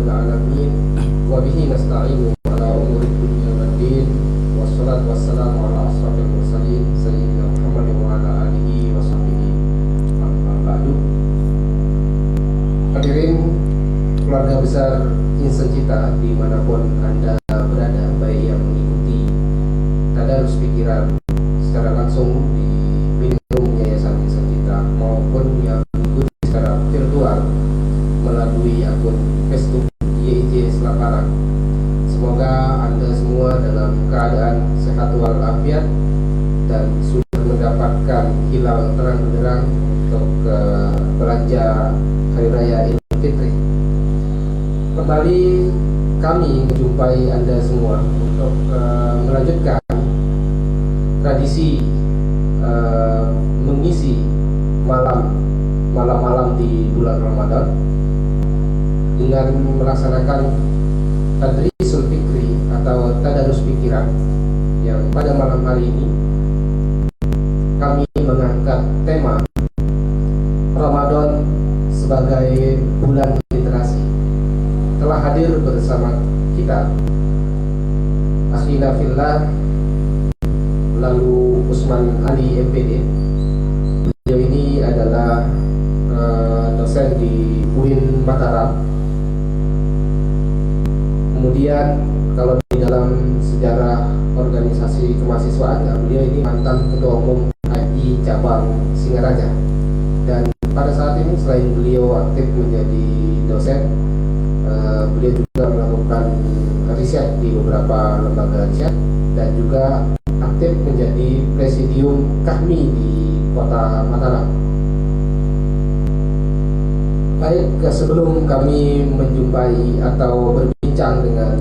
rabbil alamin wa bihi nasta'inu ala umuri dunya waddin wassalatu wassalamu ala asrofil mursalin sayyidina Muhammadin wa ala alihi wa sahbihi amma ba'du. Hadirin keluarga besar Insan Cita dimanapun Anda berada, baik yang mengikuti tadarus pikiran secara langsung di Bintang Yayasan Insan Cita maupun yang mengikuti secara virtual melalui akun Facebook YIJ Selaparang. Semoga Anda semua dalam keadaan sehat walafiat dan sudah mendapatkan hilal terang benderang untuk belanja Hari Raya Idul Fitri. Kembali kami menjumpai Anda semua untuk melanjutkan tradisi mengisi malam-malam di bulan Ramadan dengan melaksanakan tadrisul fikri atau tadarus pikiran, yang pada malam hari ini kami mengangkat tema Ramadan sebagai bulan literasi. Telah hadir bersama kita akhina fillah lalu Usman Ali MPD. Beliau ini adalah dosen di UIN Mataram. Kemudian kalau di dalam sejarah organisasi kemahasiswaan, beliau ini mantan ketua umum HI cabang Singaraja. Dan pada saat ini selain beliau aktif menjadi dosen, beliau juga melakukan riset di beberapa lembaga riset dan juga aktif menjadi presidium KAHMI di Kota Mataram. Baik, sebelum kami menjumpai atau berbincang dengan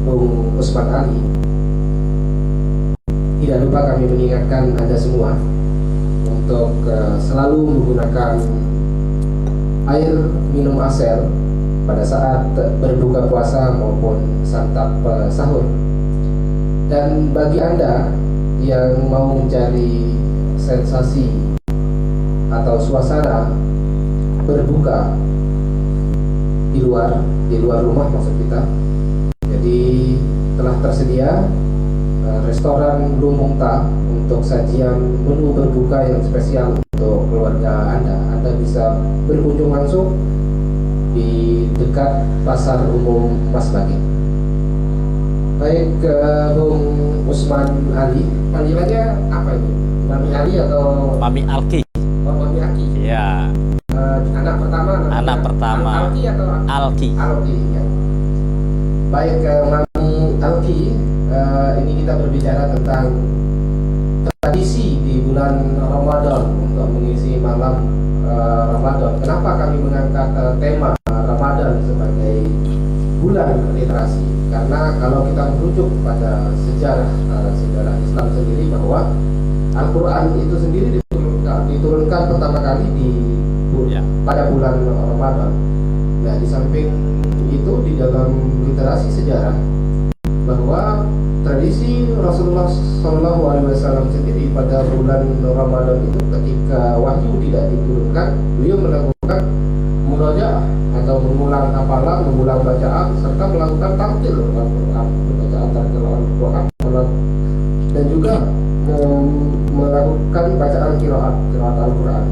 Bung Usman Ali, tidak lupa kami mengingatkan Anda semua untuk selalu menggunakan air minum asel pada saat berbuka puasa maupun santap sahur. Dan bagi Anda yang mau mencari sensasi atau suasana berbuka di luar rumah maksud kita, jadi telah tersedia restoran Lumbung Ta untuk sajian menu berbuka yang spesial untuk keluarga Anda. Anda bisa berkunjung langsung di dekat Pasar Umum Mas Bagin. Baik, Bung Usman Ali, panggilannya apa ini? Mami Ali atau Mami Alki? Oh, Mami Alki. Iya. Anak pertama. Anak pertama. Alki atau Alki? Alki. Ya. Baik, Mami Alki, ini kita berbicara tentang tradisi di bulan Ramadan untuk mengisi malam Ramadan. Kenapa kami mengangkat tema Ramadan sebagai bulan literasi? Karena kalau kita merujuk pada sejarah Islam sendiri, bahwa Al-Quran itu sendiri diturunkan pertama kali pada bulan Ramadan. Nah, di samping itu di dalam literasi sejarah, bahwa tradisi Rasulullah SAW sendiri pada bulan Ramadan itu, ketika wahyu tidak diturunkan, beliau melakukan murojaah atau mengulang hafalan, mengulang bacaan, serta melakukan tartil Al-Quran, bacaan tartil Al-Quran, dan juga melakukan bacaan qiraat Al-Quran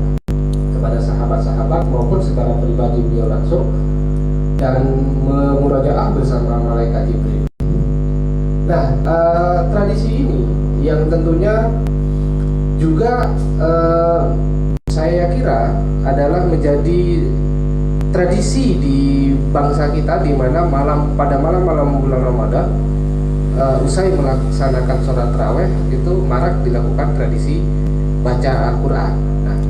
kepada sahabat-sahabat maupun secara pribadi beliau langsung, dan memurojaah bersama malaikat Jibril. Nah, tradisi ini yang tentunya juga saya kira adalah menjadi tradisi di bangsa kita, di mana pada malam-malam bulan Ramadan, usai melaksanakan sholat tarawih itu marak dilakukan tradisi baca Al-Quran, nah,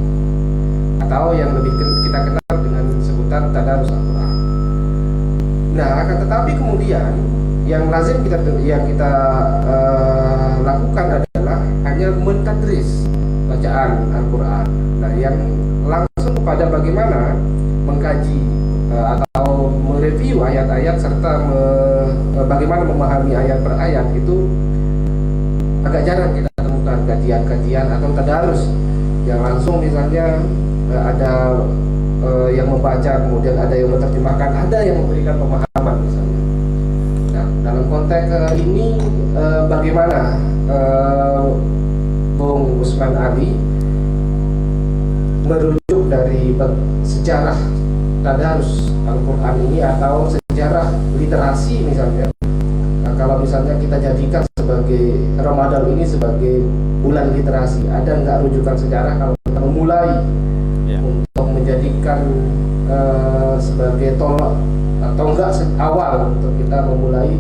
atau yang lebih kita kenal dengan sebutan tadarus Al-Quran. Nah, akan tetapi kemudian yang lazim kita lakukan adalah hanya mentadris bacaan Al-Quran. Nah, yang langsung kepada bagaimana mengkaji atau mereview ayat-ayat serta bagaimana memahami ayat per ayat itu agak jarang kita temukan kajian-kajian atau tadarus yang langsung, misalnya ada yang membaca, kemudian ada yang menerjemahkan, ada yang memberikan pemahaman misalnya. Nah, dalam konteks ini bagaimana Bung Usman Ali merujuk dari sejarah tadarus Al-Quran ini atau sejarah literasi misalnya. Nah, kalau misalnya kita jadikan sebagai Ramadan ini sebagai bulan literasi, ada nggak rujukan sejarah kalau kita memulai untuk menjadikan sebagai tolak atau enggak awal untuk kita memulai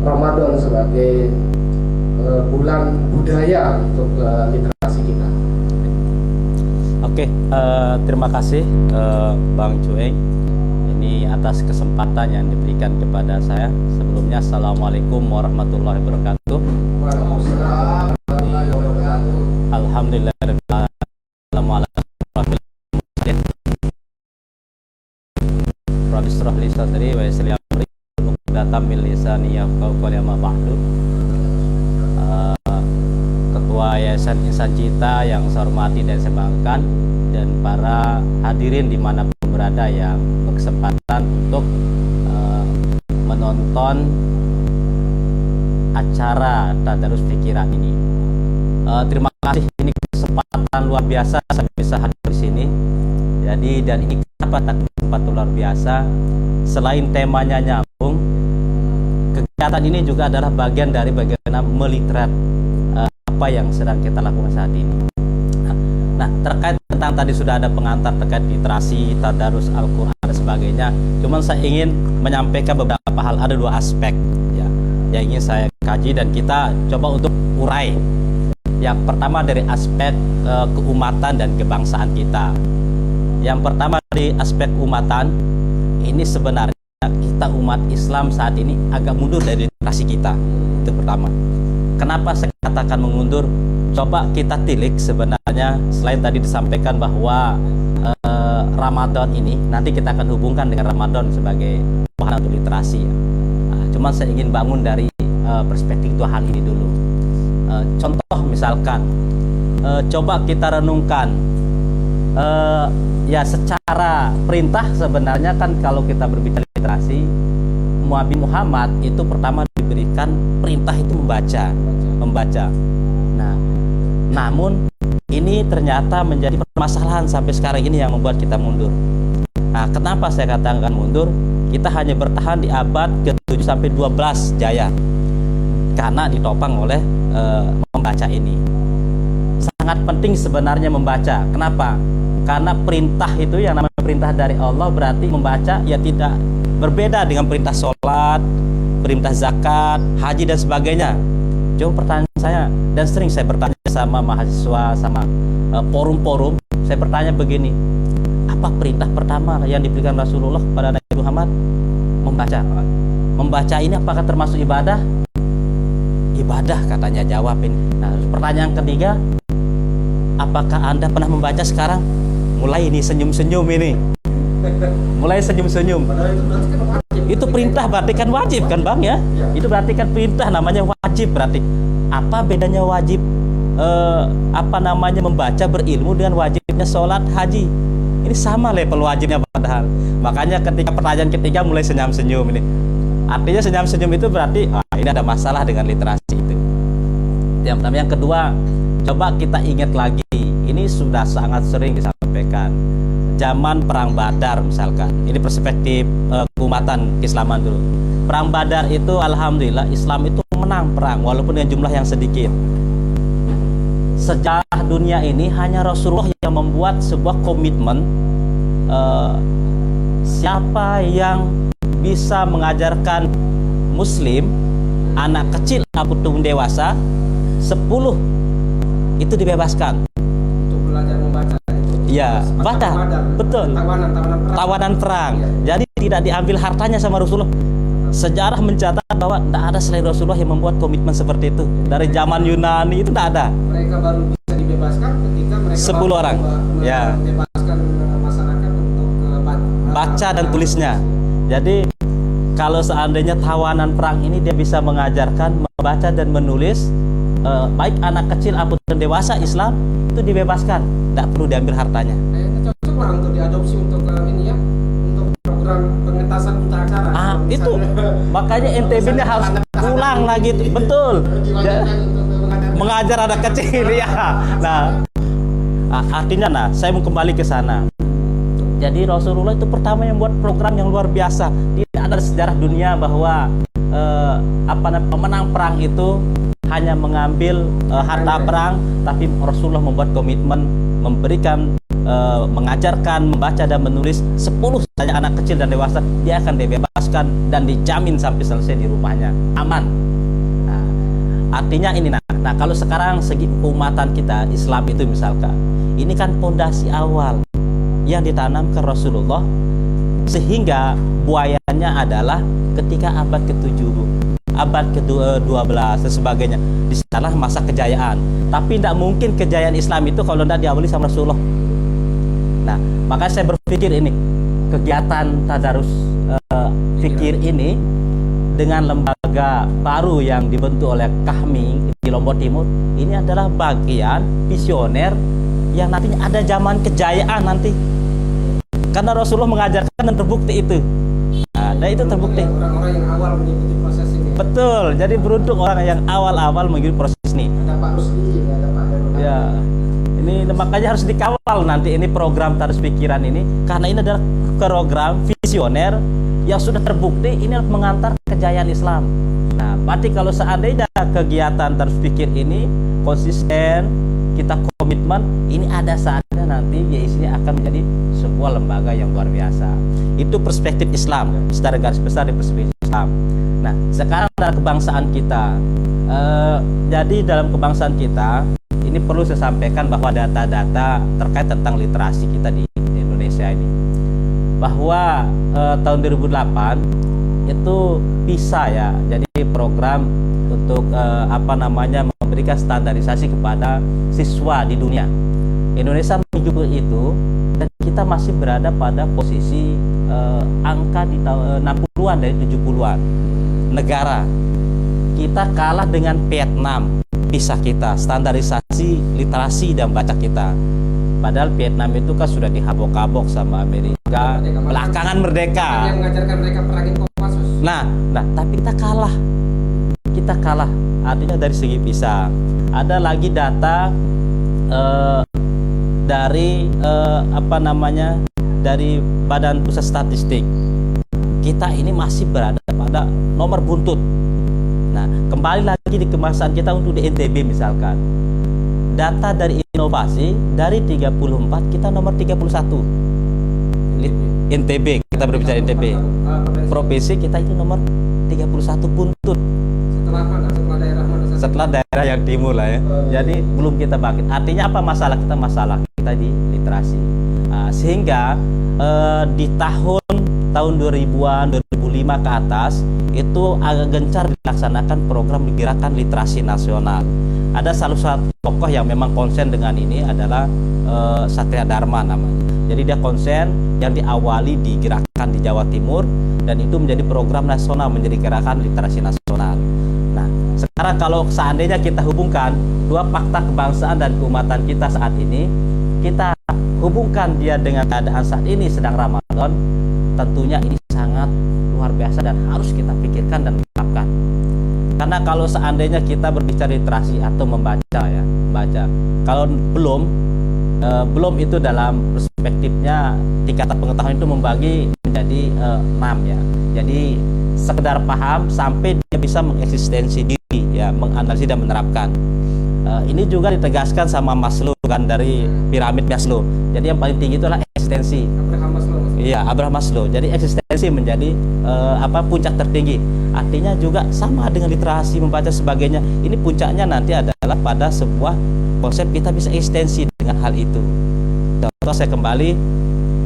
Ramadan sebagai bulan budaya untuk literasi kita. Oke, terima kasih Bang Cueng ini atas kesempatan yang diberikan kepada saya. Sebelumnya Assalamualaikum warahmatullahi wabarakatuh. Waalaikumsalam warahmatullahi wabarakatuh. Alhamdulillah. Rabbi shrah li sadri wa yassir li amri uqdatam min lisani yafqahu qawli amma ba'du. Ketua Yayasan Insan Cita yang saya hormati dan saya banggakan, dan para hadirin dimanapun berada yang berkesempatan untuk menonton acara Tadarus Pikiran ini. Terima kasih, ini kesempatan luar biasa saya bisa hadir di sini. Jadi, dan ini kenapa kesempatan luar biasa? Selain temanya nyambung, kegiatan ini juga adalah bagian dari bagaimana meliterat apa yang sedang kita lakukan saat ini. Nah, terkait tentang tadi sudah ada pengantar terkait literasi, tadarus Al-Quran dan sebagainya. Cuman saya ingin menyampaikan beberapa hal, ada dua aspek ya, yang ingin saya kaji dan kita coba untuk urai. Yang pertama dari aspek keumatan dan kebangsaan kita. Yang pertama dari aspek keumatan, ini sebenarnya kita umat Islam saat ini agak mundur dari literasi kita. Itu pertama. Kenapa saya katakan mengundur? Coba kita tilik sebenarnya, selain tadi disampaikan bahwa Ramadan ini nanti kita akan hubungkan dengan Ramadan sebagai bahan untuk literasi ya. Cuman saya ingin bangun dari perspektif dua hal ini dulu. Contoh misalkan, coba kita renungkan ya secara perintah sebenarnya kan kalau kita berbicara literasi, Nabi Muhammad itu pertama diberikan perintah itu membaca. Nah, namun ini ternyata menjadi permasalahan sampai sekarang ini yang membuat kita mundur. Nah, kenapa saya katakan mundur? Kita hanya bertahan di abad ke-7 sampai 12 Jaya karena ditopang oleh membaca ini. Sangat penting sebenarnya membaca. Kenapa? Karena perintah itu yang namanya perintah dari Allah, berarti membaca ya tidak berbeda dengan perintah sholat, perintah zakat, haji dan sebagainya. Cuma pertanyaan saya, dan sering saya bertanya sama mahasiswa, sama forum-forum, saya bertanya begini, apa perintah pertama yang diberikan Rasulullah kepada Nabi Muhammad? Membaca. Membaca ini apakah termasuk ibadah? Ibadah katanya, jawab ini. Nah, pertanyaan ketiga, apakah Anda pernah membaca sekarang? Mulai ini senyum-senyum ini. Mulai senyum-senyum. Itu perintah berarti kan wajib kan Bang ya? Itu berarti kan perintah namanya wajib berarti. Apa bedanya wajib membaca berilmu dengan wajibnya sholat haji? Ini sama level wajibnya padahal. Makanya ketika pertanyaan ketiga mulai senyum-senyum ini. Artinya senyum-senyum itu berarti ini ada masalah dengan literasi itu. Yang pertama. Yang kedua, coba kita ingat lagi. Ini sudah sangat sering disampaikan. Zaman perang Badar misalkan, ini perspektif keumatan keislaman dulu. Perang Badar itu alhamdulillah Islam itu menang perang walaupun dengan jumlah yang sedikit. Sejarah dunia ini hanya Rasulullah yang membuat sebuah komitmen, siapa yang bisa mengajarkan muslim, anak kecil ataupun dewasa 10 itu dibebaskan. Untuk belajar membaca. Ya, baca, betul. Tawanan perang. Ya. Jadi tidak diambil hartanya sama Rasulullah. Sejarah mencatat bahwa tidak ada selain Rasulullah yang membuat komitmen seperti itu. Dari zaman Yunani itu tidak ada. Mereka baru bisa dibebaskan ketika mereka 10 orang. Ya. Membebaskan masyarakat untuk baca dan tulisnya. Jadi kalau seandainya tawanan perang ini dia bisa mengajarkan membaca dan menulis, baik anak kecil ataupun dewasa Islam itu dibebaskan, tidak perlu diambil hartanya. Kayaknya cocok cocok lah untuk diadopsi untuk ini ya, untuk program pengentasan buta acara. Ah, Kalau itu misalnya- makanya NTB ini harus ulang lagi, betul. Diwajibkan untuk Mengajar anak kecil ya. Nah, artinya saya mau kembali ke sana. Jadi Rasulullah itu pertama yang buat program yang luar biasa. Tidak ada sejarah dunia bahwa pemenang perang itu hanya mengambil harta perang, tapi Rasulullah membuat komitmen memberikan mengajarkan membaca dan menulis 10 saja anak kecil dan dewasa dia akan dibebaskan dan dijamin sampai selesai di rumahnya aman. Nah, artinya ini nah kalau sekarang segi keumatan kita Islam itu misalkan ini kan pondasi awal yang ditanamkan Rasulullah, sehingga buayanya adalah ketika abad ke-7, abad ke-12 dan sebagainya. Di sana masa kejayaan. Tapi tidak mungkin kejayaan Islam itu kalau tidak diawali sama Rasulullah. Nah, makanya saya berpikir ini kegiatan tadarus fikir ini dengan lembaga baru yang dibentuk oleh Kahmi di Lombok Timur ini adalah bagian visioner yang nantinya ada zaman kejayaan nanti. Karena Rasulullah mengajarkan dan terbukti itu. Nah, dan itu terbukti. Orang-orang yang awal mengikuti proses ini. Betul. Jadi beruntung orang yang awal-awal mengikuti proses ini. Ada Pak Rusli, ada Pak Heru. Ya. Ini makanya harus dikawal nanti ini program tadarus pikiran ini karena ini adalah program visioner yang sudah terbukti ini mengantar kejayaan Islam. Nah, berarti kalau seandainya kegiatan tadarus pikir ini konsisten, kita komitmen, ini ada saatnya nanti YISI akan menjadi sebuah lembaga yang luar biasa. Itu perspektif Islam, secara garis besar di perspektif Islam. Nah, sekarang dalam kebangsaan kita, jadi dalam kebangsaan kita, ini perlu saya sampaikan bahwa data-data terkait tentang literasi kita di Indonesia ini, bahwa tahun 2008 itu PISA ya, jadi program untuk memberikan standarisasi kepada siswa di dunia. Indonesia mengikuti itu dan kita masih berada pada posisi angka di tahun 60-an dari 70-an negara. Kita kalah dengan Vietnam PISA kita, standarisasi literasi dan baca kita. Padahal Vietnam itu kan sudah dihabok-habok sama Amerika belakangan merdeka. Yang mengajarkan mereka perangin Kopassus. Nah, tapi kita kalah. Kita kalah. Artinya dari segi PISA. Ada lagi data dari dari Badan Pusat Statistik. Kita ini masih berada pada nomor buntut. Nah, kembali lagi di kebangsaan kita untuk di NTB misalkan. Data dari inovasi dari 34 kita nomor 31. NTB, kita berbicara NTB. Provinsi kita itu nomor 31 buntut. Setelah mana? Setelah daerah mana? Setelah daerah yang timur lah ya. Jadi belum kita bangkit. Artinya apa masalah kita? Masalah kita di literasi. Sehingga di tahun 2000-an, 2005 ke atas itu agak gencar dilaksanakan program gerakan literasi nasional. Ada salah satu tokoh yang memang konsen dengan ini adalah Satria Dharma namanya. Jadi dia konsen yang diawali di gerakan di Jawa Timur dan itu menjadi program nasional, menjadi gerakan literasi nasional. Nah, sekarang kalau seandainya kita hubungkan dua fakta kebangsaan dan keumatan kita saat ini, kita hubungkan dia dengan keadaan saat ini sedang Ramadan, tentunya ini sangat luar biasa dan harus kita pikirkan dan terapkan. Karena kalau seandainya kita berbicara literasi atau membaca ya, kalau belum itu dalam perspektifnya tingkatan pengetahuan itu membagi menjadi 6 ya. Jadi sekedar paham sampai dia bisa mengeksistensi diri ya, menganalisis dan menerapkan. Ini juga ditegaskan sama Maslow kan, dari piramid Maslow. Jadi yang paling tinggi itu adalah eksistensi. Abraham Maslow. Iya, Abraham Maslow. Jadi eksistensi menjadi puncak tertinggi. Artinya juga sama dengan literasi, membaca sebagainya. Ini puncaknya nanti adalah pada sebuah konsep kita bisa eksistensi dengan hal itu. Contoh saya kembali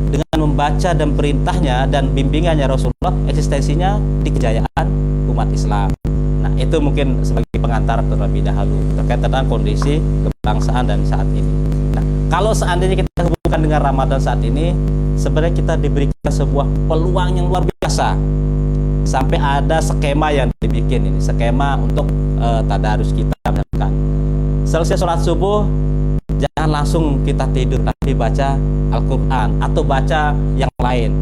dengan membaca dan perintahnya dan bimbingannya Rasulullah, eksistensinya di kejayaan umat Islam. Nah, itu mungkin sebagai pengantar terlebih dahulu terkait tentang kondisi kebangsaan dan saat ini. Nah, kalau seandainya kita hubungkan dengan Ramadan saat ini, sebenarnya kita diberikan sebuah peluang yang luar biasa. Sampai ada skema yang dibikin ini, skema untuk tadarus kita misalkan. Selesai sholat subuh, jangan langsung kita tidur, tapi baca Al-Quran atau baca yang lain,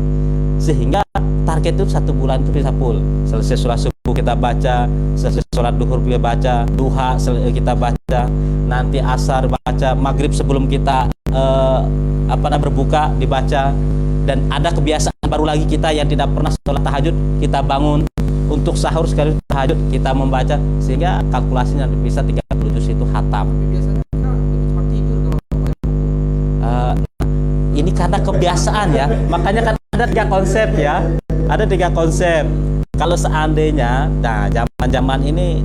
sehingga target itu 1 bulan itu bisa full. Selesai sholat subuh kita baca, selesai sholat duhur kita baca, duha kita baca, nanti asar baca, maghrib sebelum kita berbuka dibaca. Dan ada kebiasaan baru lagi kita yang tidak pernah sholat tahajud, kita bangun untuk sahur sekali tahajud kita membaca, sehingga kalkulasinya bisa 30 juz itu khatam. Biasanya kita lebih cepat tidur kalau baca buku. Ini karena kebiasaan ya, makanya kan ada 3 konsep ya, ada 3 konsep. Kalau seandainya, nah zaman ini,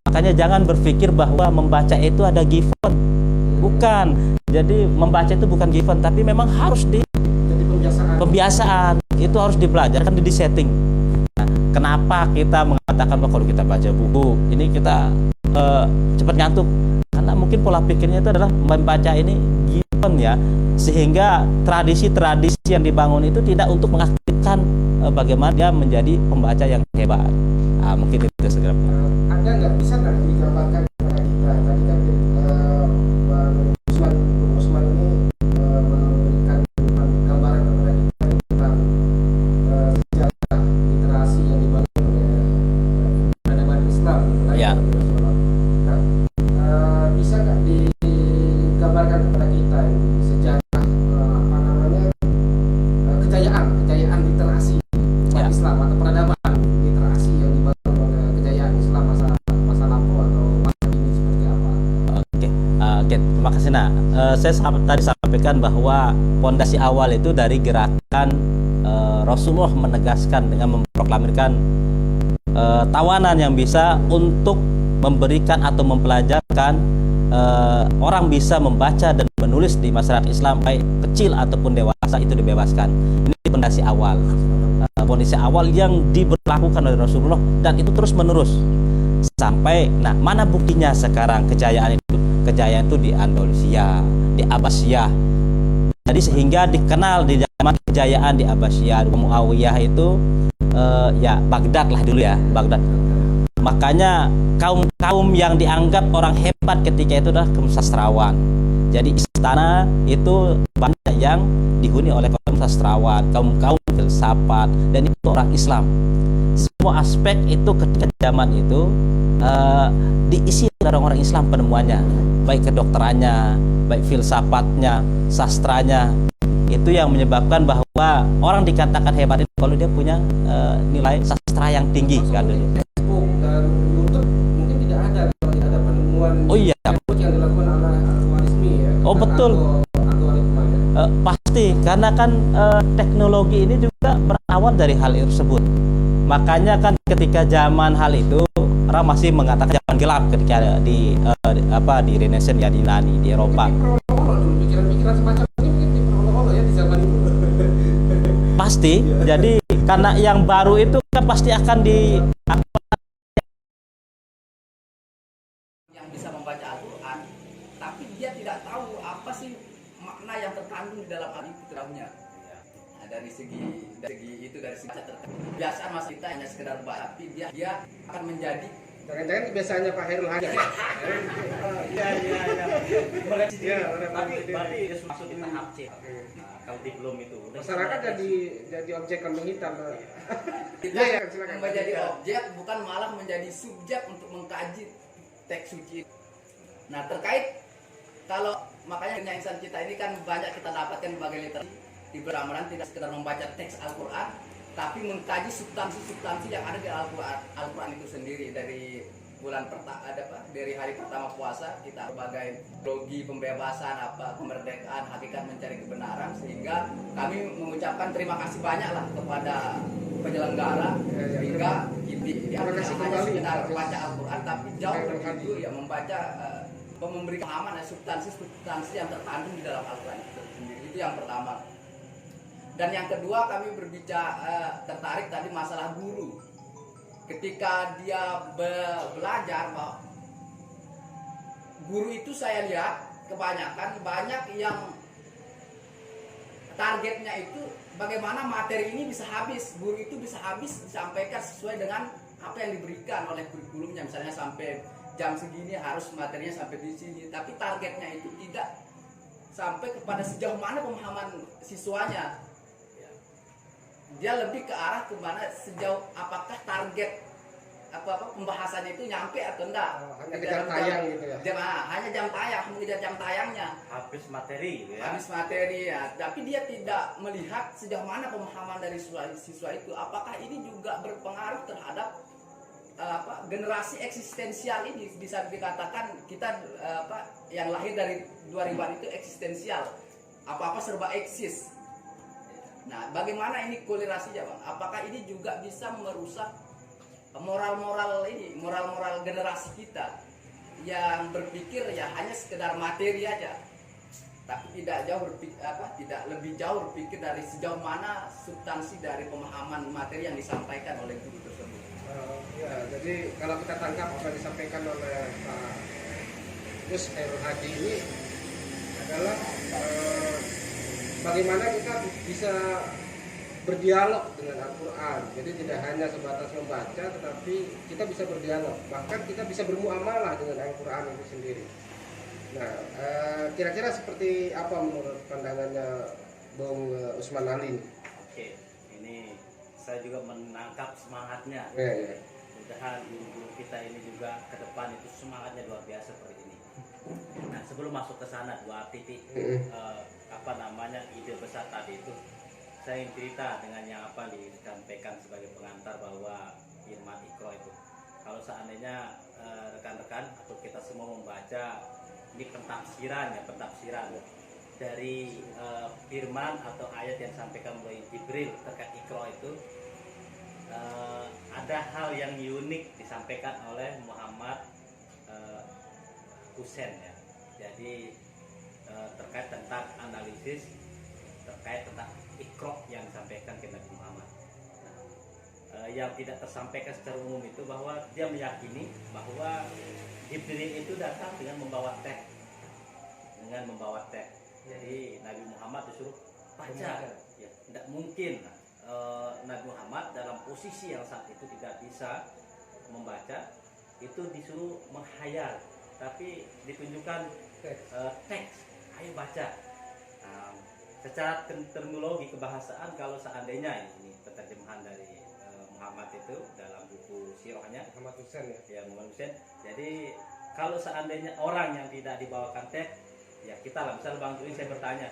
makanya jangan berpikir bahwa membaca itu ada given, bukan. Jadi membaca itu bukan given, tapi memang harus pembiasaan, itu harus dipelajarkan, di setting. Nah, kenapa kita mengatakan bahwa kalau kita baca buku ini kita cepat ngantuk? Karena mungkin pola pikirnya itu adalah membaca ini given ya, sehingga tradisi-tradisi yang dibangun itu tidak untuk mengaktifkan bagaimana dia menjadi pembaca yang hebat. Mungkin itu segera. Ada nggak, bisa nggak digambarkan kepada kita? Tadi kan Bung Usman ini memberikan gambaran kepada kita tentang sejarah literasi yang dibangun oleh peradaban Islam. Ya. Bisa nggak digambarkan kepada kita ini sejarah kejayaan literasi umat Islam atau peradaban literasi yang dibangun oleh kejayaan Islam masa lampau atau masa kini seperti apa? Oke, terima kasih. Nah, saya tadi sampaikan bahwa fondasi awal itu dari gerakan Rasulullah menegaskan dengan memproklamirkan tawanan yang bisa untuk memberikan atau mempelajarkan orang bisa membaca dan menulis di masyarakat Islam, baik kecil ataupun dewasa, itu dibebaskan. Ini fondasi awal. Fondasi awal yang diberlakukan oleh Rasulullah, dan itu terus menerus sampai, nah mana buktinya sekarang kejayaan itu? Kejayaan itu di Andalusia, di Abbasiyah. Jadi sehingga dikenal di zaman kejayaan di Abbasiyah, Muawiyah itu ya Baghdad lah dulu ya, Baghdad. Makanya kaum yang dianggap orang hebat ketika itu adalah kaum sastrawan. Jadi istana itu banyak yang dihuni oleh kaum sastrawan, kaum filsafat, dan itu orang Islam. Semua aspek itu ketika zaman itu diisi oleh orang-orang Islam penemuannya, baik kedokterannya, baik filsafatnya, sastranya. Itu yang menyebabkan bahwa orang dikatakan hebat itu kalau dia punya nilai sastra yang tinggi kan dulu. Facebook dan YouTube mungkin tidak ada kalau tidak ada penemuan yang dilakukan oleh Al-Khwarizmi ya. Oh betul. Pasti, karena kan teknologi ini juga berawal dari hal tersebut. Makanya kan ketika zaman hal itu orang masih mengatakan zaman gelap ketika di Renaissance ya, di Yunani, di Eropa. Pikiran-pikiran semacam ini mungkin diperolok-olok ya di zaman itu. Pasti. Jadi karena yang baru itu kan pasti akan yang bisa membaca Al-Quran, tapi dia tidak tahu apa sih makna yang terkandung di dalam Al-Qurannya. Nah, dari segi kebiasaan mas kita hanya sekedar baca, tapi dia akan menjadi. Jangan-jangan kebiasaannya Pak Hairul Hadi. Iya. Berarti masuk di tahap C. Kalau belum itu. Masyarakat jadi objek kambing hitam. Kita silakan. menjadi objek, bukan malah menjadi subjek untuk mengkaji teks suci. Nah, terkait kalau makanya insan kita ini kan banyak kita dapatkan sebagai literasi di Ramadan, tidak sekedar membaca teks Al-Quran, tapi mengkaji substansi yang ada di Al-Quran itu sendiri. Dari bulan pertama dari hari pertama puasa kita berbagai logi pembebasan, kemerdekaan, hakikat mencari kebenaran, sehingga kami mengucapkan terima kasih banyak lah kepada penyelenggara, sehingga tidak hanya sekedar membaca Al-Quran, tapi jauh lebih itu ya membaca memberikan pemahaman substansi yang terkandung di dalam Al-Quran itu sendiri. Itu yang pertama. Dan yang kedua, kami berbicara tertarik tadi masalah guru. Ketika dia belajar, guru itu saya lihat kebanyakan banyak yang targetnya itu bagaimana materi ini bisa habis, guru itu bisa habis disampaikan sesuai dengan apa yang diberikan oleh kurikulumnya. Misalnya sampai jam segini harus materinya sampai di sini, tapi targetnya itu tidak sampai kepada sejauh mana pemahaman siswanya. Dia lebih ke arah kemana, sejauh apakah target apa pembahasannya itu nyampe atau enggak. Hanya jam tayang gitu ya. Hanya jam tayang, mengejar jam tayangnya. Habis materi gitu ya. Habis materi ya, tapi dia tidak melihat sejauh mana pemahaman dari siswa itu. Apakah ini juga berpengaruh terhadap generasi eksistensial ini? Bisa dikatakan kita yang lahir dari 2000-an itu eksistensial, apa-apa serba eksis. Nah, bagaimana ini kolerasinya, Bang? Apakah ini juga bisa merusak moral-moral generasi kita yang berpikir ya hanya sekedar materi aja, tapi tidak lebih jauh berpikir dari sejauh mana substansi dari pemahaman materi yang disampaikan oleh guru tersebut. Ya, jadi kalau kita tangkap apa yang disampaikan oleh Pak Gus Khairul Hadi ini adalah bagaimana kita bisa berdialog dengan Al-Quran. Jadi tidak hanya sebatas membaca, tetapi kita bisa berdialog. Bahkan kita bisa bermuamalah dengan Al-Quran itu sendiri. Nah, kira-kira seperti apa menurut pandangannya Bung Usman Ali? Oke, ini saya juga menangkap semangatnya. Ya. Mudah-mudahan guru-guru kita ini juga ke depan itu semangatnya luar biasa seperti ini. Nah, sebelum masuk ke sana, dua titik ide besar tadi itu, saya ingin cerita dengan yang apa disampaikan sebagai pengantar bahwa firman Iqra itu. Kalau seandainya rekan-rekan atau kita semua membaca ini pentafsiran dari firman atau ayat yang disampaikan oleh Jibril terkait Iqra itu, ada hal yang unik disampaikan oleh Muhammad Hussein ya. Jadi terkait tentang analisis terkait tentang Iqra yang disampaikan ke Nabi Muhammad. Yang tidak tersampaikan secara umum itu bahwa dia meyakini bahwa Jibril itu datang dengan membawa teh. Jadi Nabi Muhammad disuruh baca. Ya, tidak mungkin Nabi Muhammad dalam posisi yang saat itu tidak bisa membaca, itu disuruh menghayal, tapi ditunjukkan teks, ayo baca. Secara terminologi kebahasaan, kalau seandainya ini penerjemahan dari Muhammad itu dalam buku sirahnya Muhammad Hussein ya. Muhammad Hussein. Jadi kalau seandainya orang yang tidak dibawakan teks, ya kita lah, misal Bang Tui saya bertanya,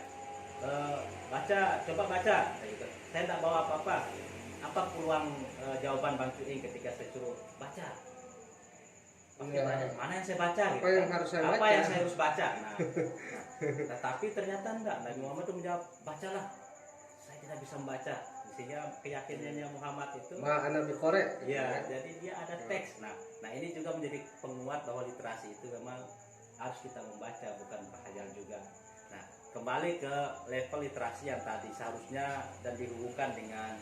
coba baca, gitu. Saya tidak bawa apa-apa. Apa peluang jawaban Bang Tui ketika saya suruh baca? Mana yang saya baca? Apa yang harus saya baca? Apa yang saya harus baca? Tetapi ternyata enggak. Nabi Muhammad itu menjawab, bacalah. Saya tidak bisa membaca. Sehingga keyakinannya Muhammad itu Ma'ana biqore. Ya, jadi dia ada teks. Nah ini juga menjadi penguat bahwa literasi itu memang harus kita membaca, bukan berhayal juga. Nah, kembali ke level literasi yang tadi seharusnya dan dihubungkan dengan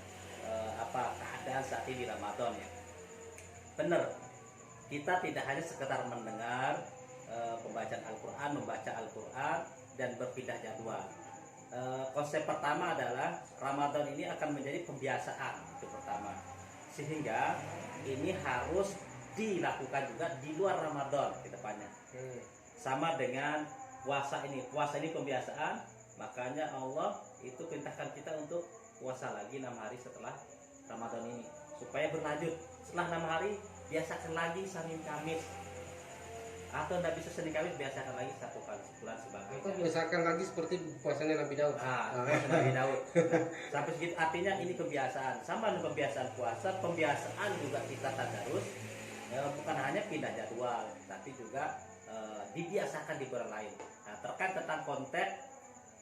keadaan saat ini Ramadan ya. Benar. Kita tidak hanya sekedar mendengar pembacaan Al-Quran, membaca Al-Quran dan berpindah jadwal. Konsep pertama adalah Ramadan ini akan menjadi pembiasaan, itu pertama. Sehingga ini harus dilakukan juga di luar Ramadan ke depannya. Sama dengan puasa ini pembiasaan, makanya Allah itu perintahkan kita untuk puasa lagi 6 hari setelah Ramadan ini supaya berlanjut. Setelah 6 hari biasakan lagi Senin Kamis, atau tidak bisa Senin Kamis biasakan lagi 1 kali sebulan sebagainya. Atau biasakan lagi seperti puasanya Nabi Daud. Nabi Daud. Sampai segitu, artinya ini kebiasaan. Sama dengan kebiasaan puasa, pembiasaan juga kita tadarus. Bukan hanya pindah jadwal, tapi juga dibiasakan di bulan lain. Nah, terkait tentang konteks,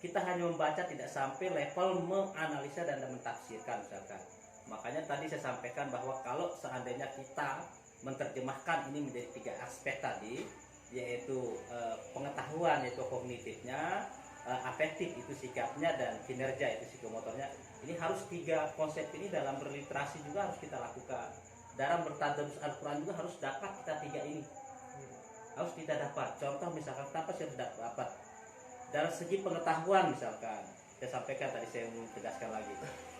kita hanya membaca, tidak sampai level menganalisa dan mentafsirkan misalkan. Makanya tadi saya sampaikan bahwa kalau seandainya kita menerjemahkan ini menjadi 3 aspek tadi, yaitu pengetahuan, yaitu kognitifnya, afektif itu sikapnya, dan kinerja itu psikomotornya. Ini harus 3 konsep ini dalam berliterasi juga harus kita lakukan. Dalam bertadarus Al-Quran juga harus dapat kita 3 ini. Harus kita dapat. Contoh misalkan kenapa saya tidak dapat? Dalam segi pengetahuan misalkan, saya sampaikan tadi, saya mau tegaskan lagi.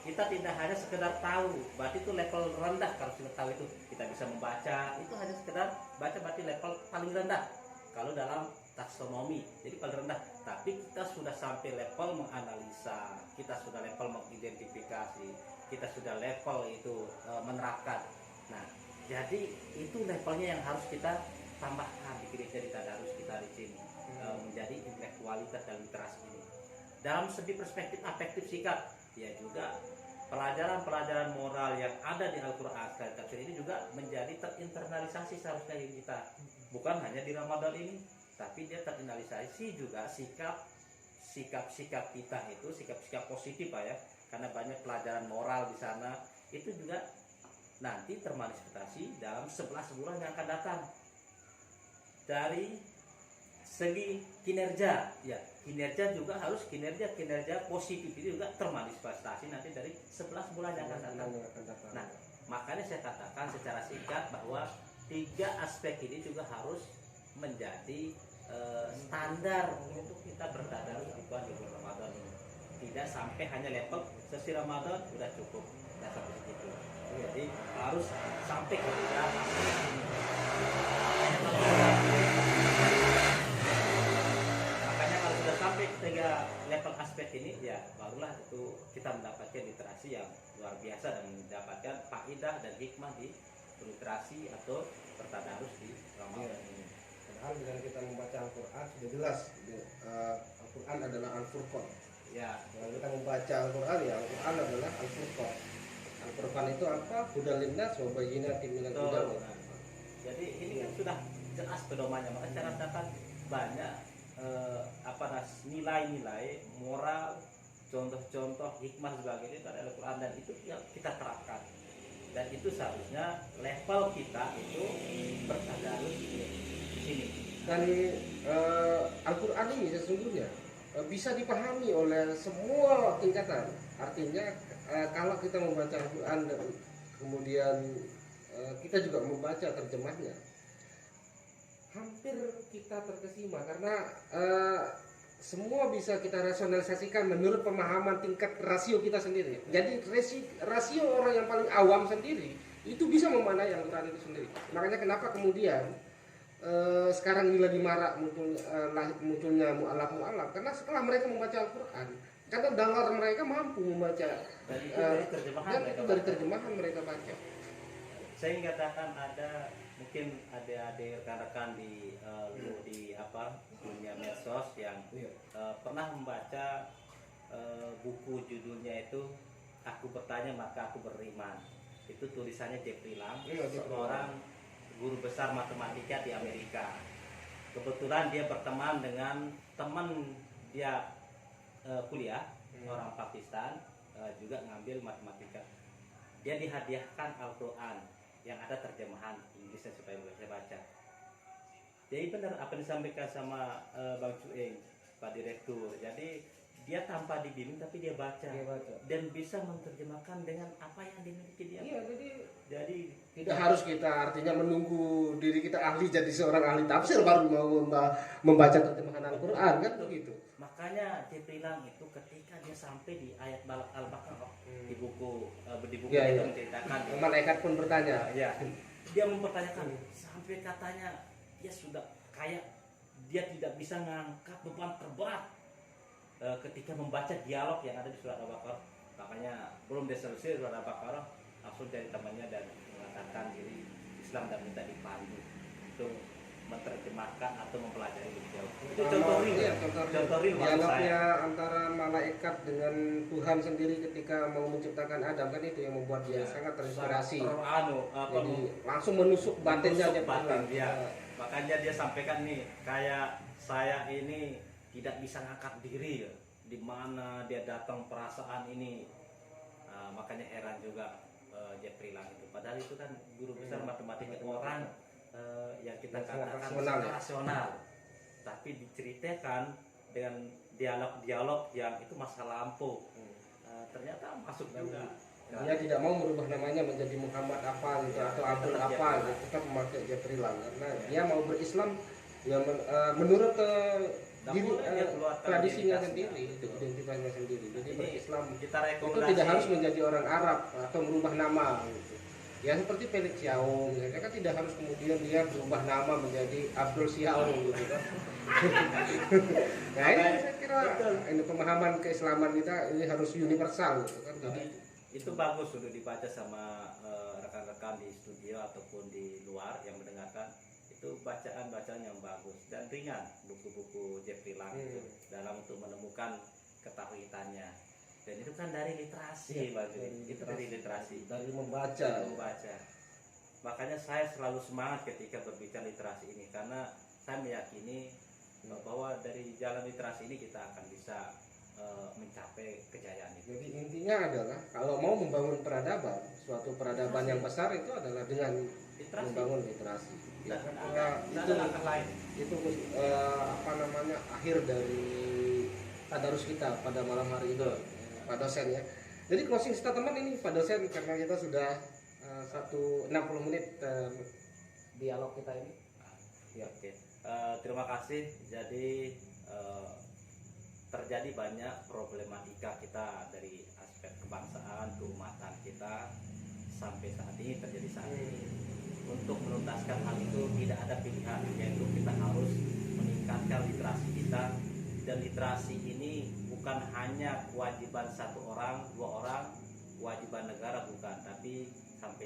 Kita tidak hanya sekedar tahu, berarti itu level rendah. Kalau sudah tahu itu kita bisa membaca, itu hanya sekedar baca, berarti level paling rendah. Kalau dalam taksonomi, jadi paling rendah. Tapi kita sudah sampai level menganalisa, kita sudah level mengidentifikasi, kita sudah level itu menerapkan. Nah, jadi itu levelnya yang harus kita tambahkan di gereja, di tadarus kita di sini, menjadi intelektualitas dan literasi ini. Dalam segi perspektif afektif sikap, ya juga pelajaran-pelajaran moral yang ada di Al-Quran tafsir ini juga menjadi terinternalisasi seharusnya di kita. Bukan hanya di Ramadan ini, tapi dia terinternalisasi juga sikap-sikap kita itu, sikap-sikap positif Pak ya. Karena banyak pelajaran moral di sana, itu juga nanti termanifestasi dalam 11 bulan yang akan datang. Dari segi kinerja, ya kinerja juga harus kinerja positif itu juga termanifestasi nanti dari 11 bulan yang akan datang. Nah, makanya saya katakan secara singkat bahwa 3 aspek ini juga harus menjadi standar untuk kita bertadarus di bulan Ramadan ini. Tidak sampai hanya level sesi Ramadan sudah cukup, tidak sampai segitu. Jadi harus sampai ke 3 aspek ini. Makanya kalau sudah sampai ke 3 level aspek ini, ya barulah itu kita mendapatkan literasi yang luar biasa dan mendapatkan faedah dan hikmah di literasi atau bertadarus di Ramadan ini. Padahal dengan kita membaca Al-Quran sudah jelas Al-Quran adalah Al-Furqan. Ya, Kalau kita membaca Al-Quran, ya Al-Quran adalah Al-Furqan. Al-Furqan itu apa? Hudal linnas wa bayyinatin minal huda wal furqan. Jadi ini kan sudah jelas pedomannya. Maka saya katakan banyak nilai-nilai moral, contoh-contoh hikmah sebagainya dari Al-Quran, dan itu yang kita terapkan. Dan itu seharusnya level kita itu bertadarus di sini. Dan Al-Quran ini sesungguhnya bisa dipahami oleh semua tingkatan. Artinya kalau kita membaca Al-Quran dan kemudian kita juga membaca terjemahnya, hampir kita terkesima karena semua bisa kita rasionalisasikan menurut pemahaman tingkat rasio kita sendiri. Jadi rasio orang yang paling awam sendiri itu bisa memaknai Al-Quran itu sendiri. Makanya kenapa kemudian sekarang ini lagi marak munculnya mu'alaf, karena setelah mereka membaca Al-Quran, karena dengar mereka mampu membaca, Dan itu dari terjemahan dan mereka itu dari baca. terjemahan mereka baca. Saya katakan ada mungkin adik-adik rekan-rekan di dunia medsos yang pernah membaca buku judulnya itu Aku Bertanya Maka Aku Beriman. Itu tulisannya Jeffrey Lang, seorang guru besar matematika di Amerika. Kebetulan dia berteman dengan teman dia kuliah, orang Pakistan, juga ngambil matematika. Dia dihadiahkan Al-Quran yang ada terjemahan Inggrisnya supaya bisa baca. Jadi benar apa yang disampaikan sama Bang Cuing, Pak Direktur. Jadi dia tanpa dibimbing tapi dia baca. Dan bisa menerjemahkan dengan apa yang dimiliki dia. Iya, Jadi tidak harus kita artinya menunggu diri kita ahli jadi seorang ahli tafsir baru mau membaca terjemahan Al-Quran, kan begitu. makanya Jeffrey Lang itu ketika dia sampai di ayat Al-Baqarah di buku Ya, itu ya. menceritakan Malaikat pun bertanya. ya, dia mempertanyakan sampai katanya dia sudah kayak dia tidak bisa mengangkat beban terberat ketika membaca dialog yang ada di surat Al-Baqarah. Makanya belum dia selesai surat Al-Baqarah langsung dari temannya dan mengatakan diri Islam dan minta dipandu untuk menerjemahkan atau mempelajari lebih jauh. Itu contoh real, Iya, contoh real maksud dialognya saya. antara malaikat dengan Tuhan sendiri ketika mau menciptakan Adam, kan itu yang membuat dia Ya, sangat terinspirasi. Jadi Jadi langsung menusuk batinnya aja batin bilang. dia. Makanya dia sampaikan nih, kayak saya ini tidak bisa ngangkat diri ya. Di mana dia datang perasaan ini. Makanya heran juga Jeffrey Lang itu. Padahal itu kan guru besar matematika, orang yang kita Sangat katakan rasional, rasional. Tapi diceritakan dengan dialog-dialog yang itu masa lampau. Ternyata masuk juga. Dia tidak mau merubah namanya menjadi Muhammad apa gitu, atau Abdul apa gitu, tetap memakai Jeffrey Lang karena dia mau berislam ya menurut diri, Dia keluarkan tradisinya identitasnya. sendiri, itu identitasnya sendiri. Jadi Ini berislam kita itu rekomendasi. tidak harus menjadi orang Arab atau merubah nama gitu. Ya seperti Felix Xiaong, ya kan tidak harus kemudian dia berubah nama menjadi Abdul Xiaong gitu kan. Nah ini saya kira ini pemahaman keislaman kita ini harus universal gitu kan. Jadi itu bagus untuk dibaca sama rekan-rekan di studio ataupun di luar yang mendengarkan. Itu bacaan-bacaan yang bagus dan ringan, buku-buku Jeffrey Lang itu dalam untuk menemukan ketahuitannya. Dan itu kan dari literasi, Bang. Itu dari literasi, dari membaca. Makanya saya selalu semangat ketika berbicara literasi ini karena saya meyakini bahwa dari jalan literasi ini kita akan bisa mencapai kejayaan itu. Jadi intinya adalah kalau mau membangun peradaban, suatu peradaban yang besar itu adalah dengan Literasi. membangun literasi. Dan itu langkah lain. Itu apa namanya akhir dari tadarus kita pada malam hari itu, Pak dosen ya. Jadi closing statement ini Pak dosen karena kita sudah 60 menit dialog kita ini. Ya, oke. Terima kasih. Jadi terjadi banyak problematika kita dari aspek kebangsaan, keumatan kita sampai saat ini terjadi saat ini. Untuk menuntaskan hal itu tidak ada pilihan, yaitu kita harus meningkatkan literasi kita. Dan literasi ini bukan hanya kewajiban satu orang, dua orang, kewajiban negara bukan, tapi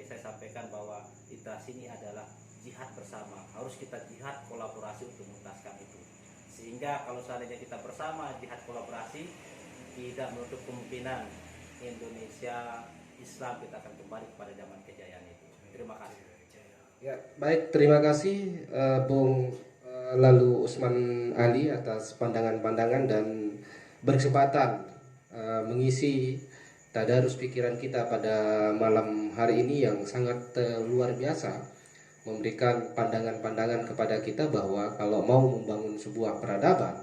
saya sampaikan bahwa literasi ini adalah jihad bersama. Harus kita jihad kolaborasi untuk menuntaskan itu. Sehingga kalau seandainya kita bersama jihad kolaborasi, tidak menutup kemungkinan Indonesia Islam kita akan kembali kepada zaman kejayaan itu. Terima kasih. Ya, baik, terima kasih Bung Lalu Usman Ali atas pandangan-pandangan dan berkesempatan mengisi tadarus pikiran kita pada malam hari ini yang sangat luar biasa, memberikan pandangan-pandangan kepada kita bahwa kalau mau membangun sebuah peradaban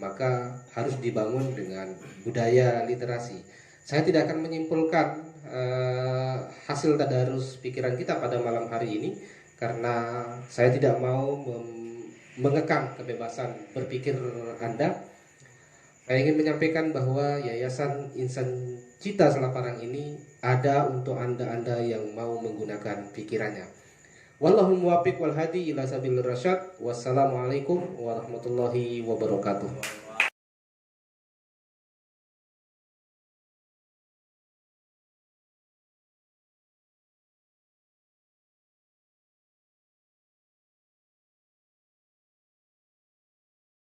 maka harus dibangun dengan budaya literasi. Saya tidak akan menyimpulkan hasil tadarus pikiran kita pada malam hari ini karena saya tidak mau mengekang kebebasan berpikir Anda. Saya ingin menyampaikan bahwa Yayasan Insan Cita Selaparang ini ada untuk Anda yang mau menggunakan pikirannya. Wallahu muwaffiq wal hadi ila sabilir rasyad. Wassalamualaikum warahmatullahi wabarakatuh.